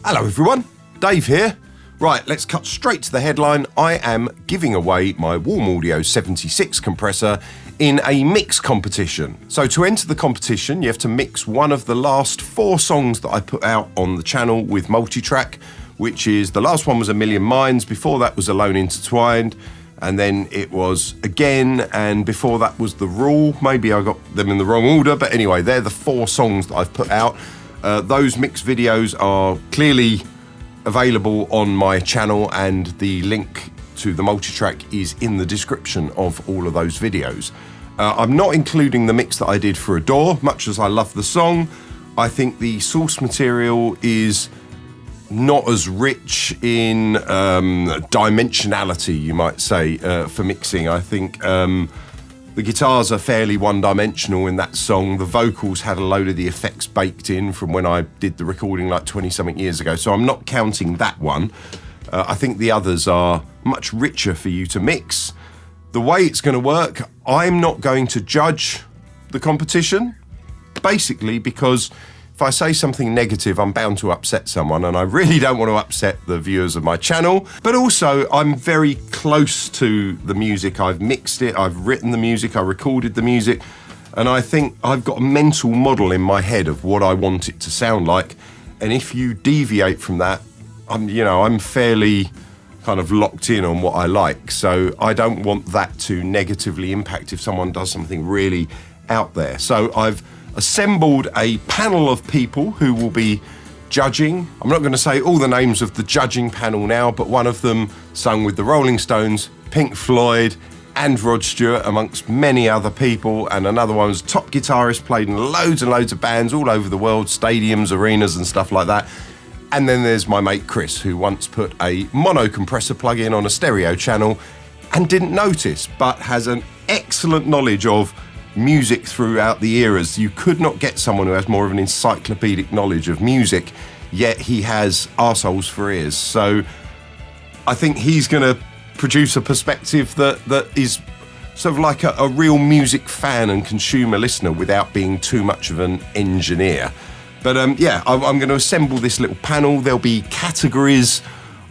Hello everyone, Dave here. Right, let's cut straight to the headline. I am giving away my Warm Audio WA76 compressor in a mix competition. So to enter the competition, you have to mix one of the last 4 songs that I put out on the channel with multitrack, which is, the last one was A Million Minds, before that was Alone Intertwined, and then it was Again, and before that was The Rule. Maybe I got them in the wrong order, but anyway, they're the 4 songs that I've put out. Those mix videos are clearly available on my channel, and the link to the multitrack is in the description of all of those videos. I'm not including the mix that I did for Adore, much as I love the song. I think the source material is not as rich in dimensionality, you might say, for mixing. I think the guitars are fairly one-dimensional in that song. The vocals had a load of the effects baked in from when I did the recording like 20-something years ago, so I'm not counting that one. I think the others are much richer for you to mix. The way it's going to work, I'm not going to judge the competition, basically because if I say something negative, I'm bound to upset someone, and I really don't want to upset the viewers of my channel. But also, I'm very close to the music. I've mixed it, I've written the music, I recorded the music, and I think I've got a mental model in my head of what I want it to sound like. And if you deviate from that, I'm fairly kind of locked in on what I like. So I don't want that to negatively impact if someone does something really out there. So I've assembled a panel of people who will be judging. I'm not going to say all the names of the judging panel now, but one of them sung with the Rolling Stones, Pink Floyd, and Rod Stewart, amongst many other people. And another one was top guitarist, played in loads and loads of bands all over the world, stadiums, arenas and stuff like that. And then there's my mate Chris, who once put a mono compressor plug-in on a stereo channel and didn't notice, but has an excellent knowledge of music throughout the eras. You could not get someone who has more of an encyclopedic knowledge of music, yet he has arseholes for ears. So I think he's going to produce a perspective that is sort of like a real music fan and consumer listener without being too much of an engineer. But I'm going to assemble this little panel. There'll be categories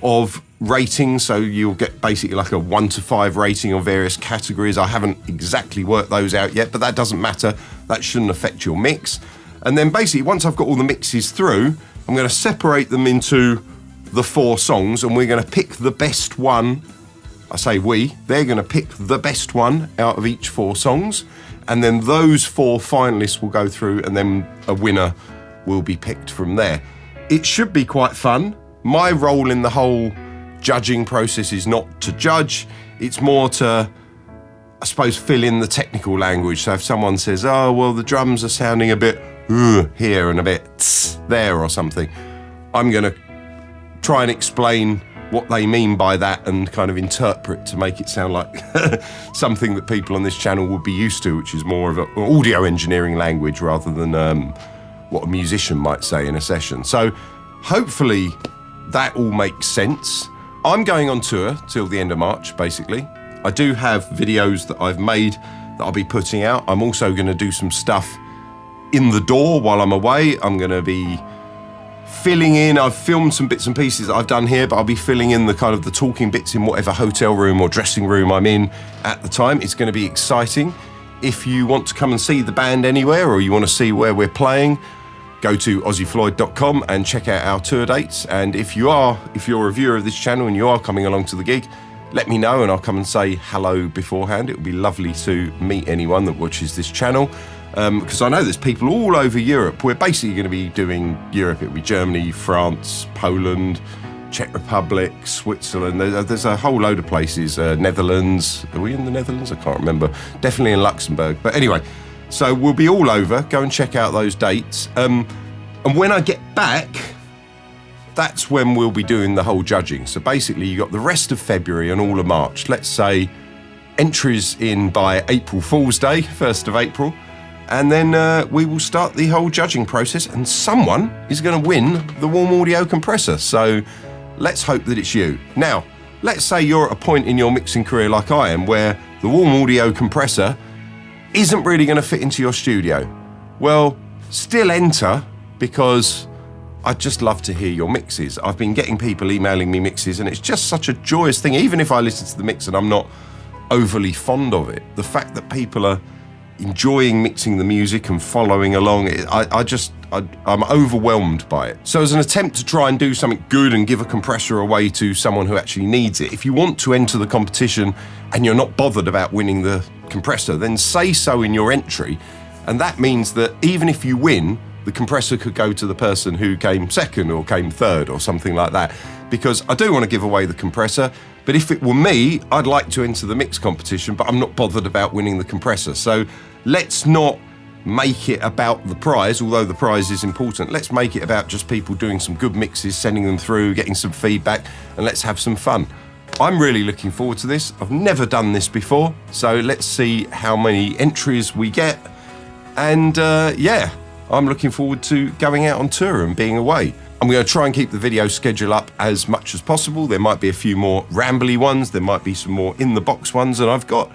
of ratings, so you'll get basically like a 1 to 5 rating on various categories. I haven't exactly worked those out yet, but that doesn't matter. That shouldn't affect your mix. And then basically, once I've got all the mixes through, I'm going to separate them into the 4 songs, and we're going to pick the best one. I say they're going to pick the best one out of each 4 songs, and then those 4 finalists will go through, and then a winner will be picked from there. It should be quite fun. My role in the whole judging process is not to judge, it's more to, I suppose, fill in the technical language. So if someone says, oh, well, the drums are sounding a bit here and a bit there or something, I'm going to try and explain what they mean by that and kind of interpret to make it sound like something that people on this channel would be used to, which is more of an audio engineering language rather than what a musician might say in a session. So hopefully that all makes sense. I'm going on tour till the end of March, basically. I do have videos that I've made that I'll be putting out. I'm also going to do some stuff in the door while I'm away. I'm going to be filling in. I've filmed some bits and pieces that I've done here, but I'll be filling in the kind of the talking bits in whatever hotel room or dressing room I'm in at the time. It's going to be exciting. If you want to come and see the band anywhere, or you want to see where we're playing, go to aussiefloyd.com and check out our tour dates. And if you're a viewer of this channel and you are coming along to the gig, let me know and I'll come and say hello beforehand. It would be lovely to meet anyone that watches this channel, because I know there's people all over Europe. We're basically going to be doing Europe. It'll be Germany, France, Poland, Czech Republic, Switzerland. There's a whole load of places. Netherlands. Are we in the Netherlands? I can't remember. Definitely in Luxembourg. But anyway, so we'll be all over. Go and check out those dates. And when I get back, that's when we'll be doing the whole judging. So basically, you got the rest of February and all of March. Let's say entries in by April Fool's Day, 1st of April. And then we will start the whole judging process, and someone is going to win the Warm Audio compressor. So let's hope that it's you. Now, let's say you're at a point in your mixing career like I am, where the Warm Audio compressor isn't really going to fit into your studio. Well, still enter, because I'd just love to hear your mixes. I've been getting people emailing me mixes, and it's just such a joyous thing. Even if I listen to the mix and I'm not overly fond of it, the fact that people are enjoying mixing the music and following along, I'm overwhelmed by it. So as an attempt to try and do something good and give a compressor away to someone who actually needs it, if you want to enter the competition and you're not bothered about winning the compressor, then say so in your entry. And that means that even if you win, the compressor could go to the person who came second or came third or something like that. Because I do want to give away the compressor, but if it were me, I'd like to enter the mix competition, but I'm not bothered about winning the compressor. So let's not make it about the prize, although the prize is important. Let's make it about just people doing some good mixes, sending them through, getting some feedback, and let's have some fun. I'm really looking forward to this. I've never done this before, so let's see how many entries we get. And yeah, I'm looking forward to going out on tour and being away. I'm going to try and keep the video schedule up as much as possible. There might be a few more rambly ones, there might be some more in the box ones, and I've got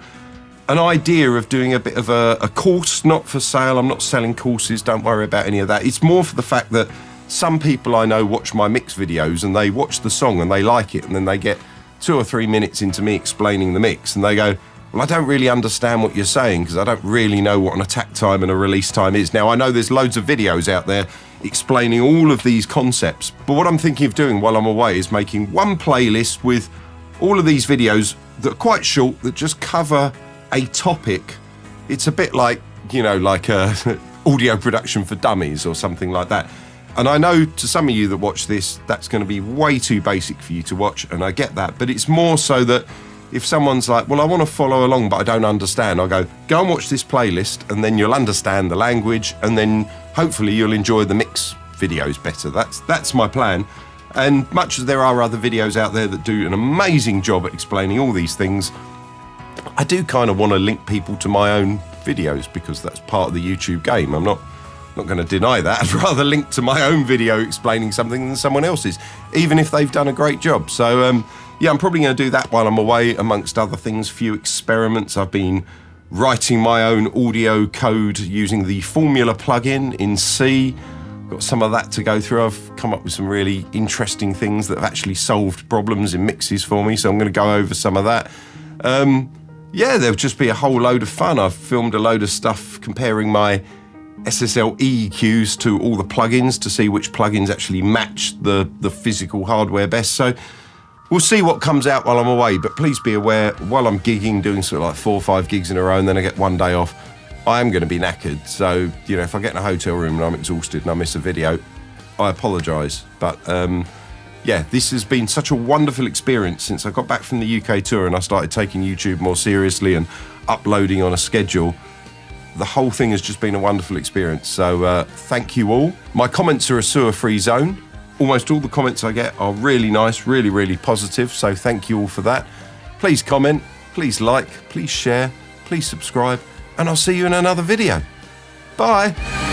an idea of doing a bit of a course, not for sale. I'm not selling courses, don't worry about any of that. It's more for the fact that some people I know watch my mix videos and they watch the song and they like it, and then they get 2 or 3 minutes into me explaining the mix and they go, well, I don't really understand what you're saying because I don't really know what an attack time and a release time is. Now, I know there's loads of videos out there explaining all of these concepts, but what I'm thinking of doing while I'm away is making one playlist with all of these videos that are quite short, that just cover a topic. It's a bit like, you know, like audio production for dummies or something like that. And I know to some of you that watch this, that's going to be way too basic for you to watch, and I get that, but it's more so that if someone's like, well, I want to follow along, but I don't understand, I'll go and watch this playlist, and then you'll understand the language, and then hopefully you'll enjoy the mix videos better. That's my plan. And much as there are other videos out there that do an amazing job at explaining all these things, I do kind of want to link people to my own videos because that's part of the YouTube game. I'm not going to deny that. I'd rather link to my own video explaining something than someone else's, even if they've done a great job. So yeah, I'm probably going to do that while I'm away, amongst other things. Few experiments. I've been writing my own audio code using the Formula plugin in C. Got some of that to go through. I've come up with some really interesting things that have actually solved problems in mixes for me, so I'm going to go over some of that. Yeah, there'll just be a whole load of fun. I've filmed a load of stuff comparing my SSL EQs to all the plugins to see which plugins actually match the physical hardware best. So we'll see what comes out while I'm away, but please be aware, while I'm gigging, doing sort of like 4 or 5 gigs in a row, and then I get one day off, I am going to be knackered. So, you know, if I get in a hotel room and I'm exhausted and I miss a video, I apologise. But yeah, this has been such a wonderful experience since I got back from the UK tour and I started taking YouTube more seriously and uploading on a schedule. The whole thing has just been a wonderful experience. So thank you all. My comments are a sewer-free zone. Almost all the comments I get are really nice, really, really positive. So thank you all for that. Please comment, please like, please share, please subscribe, and I'll see you in another video. Bye.